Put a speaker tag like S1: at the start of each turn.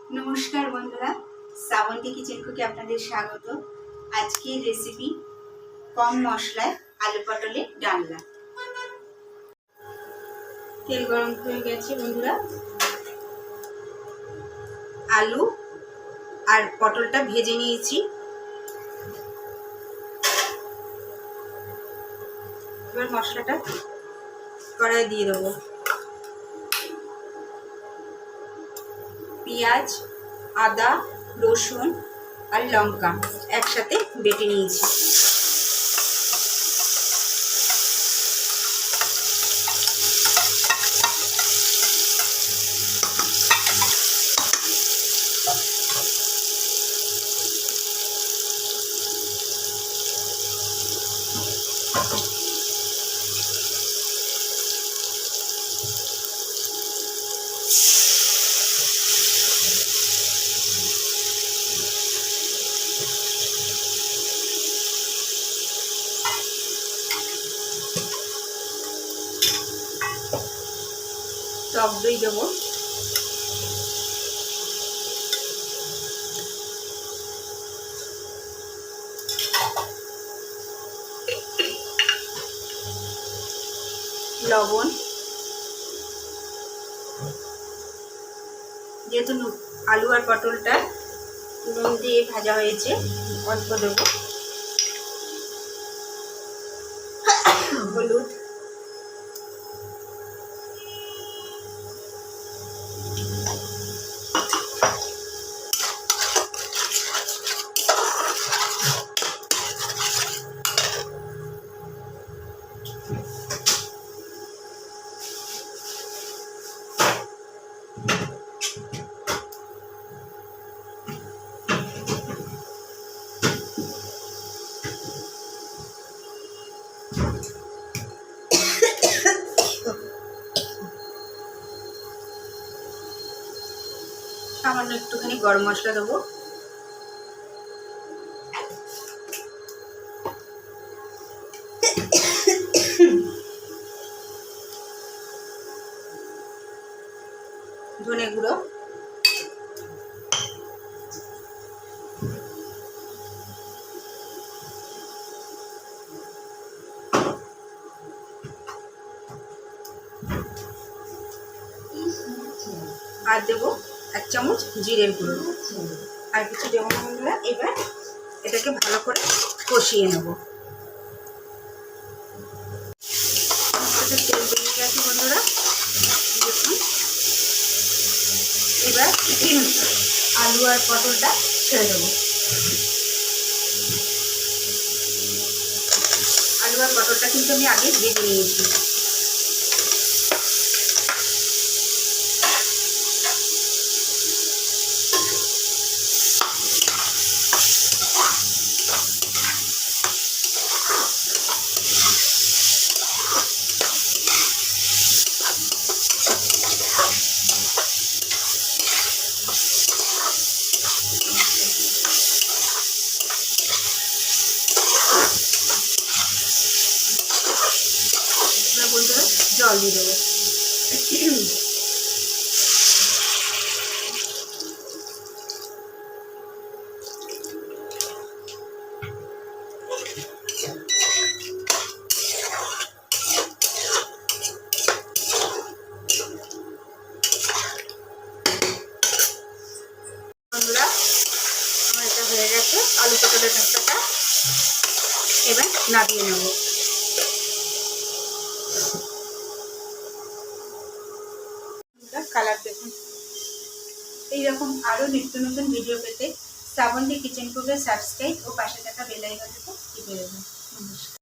S1: নমস্কার বন্ধুরা, শ্রাবন্তী কিচেন কুকে আপনাদের স্বাগত। আজকের রেসিপি কম মশলায় আলু পটলের ডালনা। তেল গরম হয়ে গেছে বন্ধুরা, আলু আর পটলটা ভেজে নিয়েছি। এবার মশলাটা কড়াইয়ে দিয়ে দেবো। পেঁয়াজ, আদা, রসুন আর লঙ্কা একসাথে বেটে নিয়েছি। টক দই দেবো, লবণ, যেহেতু আলু আর পটলটা নুন দিয়ে ভাজা হয়েছে অল্প দেবো, হলুদ, সামান্য একটুখানি গরম মশলা দেবো, ধনে গুঁড়ো, আর দেবো 1 চামচ জিরের গুঁড়ো, আর কিছু দেবো না বন্ধুরা। এবার এটাকে ভালো করে কষিয়ে নেব। তেল বেরিয়ে গেছে বন্ধুরা, দেখুন। এবার আলু আর পটলটা ছেড়ে দেবো। আলু আর পটলটা কিন্তু আমি আগে ভেজে নিয়েছি। বন্ধুরা জল দিয়ে দেবো। বন্ধুরা আমার এটা হয়ে গেছে আলু পটলের ডালটা। এবার নামিয়ে নেব। কালার দেখুন। এইরকম আরও নিত্য নতুন ভিডিও পেতে শ্রাবন্তী কিচেন কুকে সাবস্ক্রাইব ও পাশে থাকা বেল আইকনটাতে টিপে দেবেন। নমস্কার।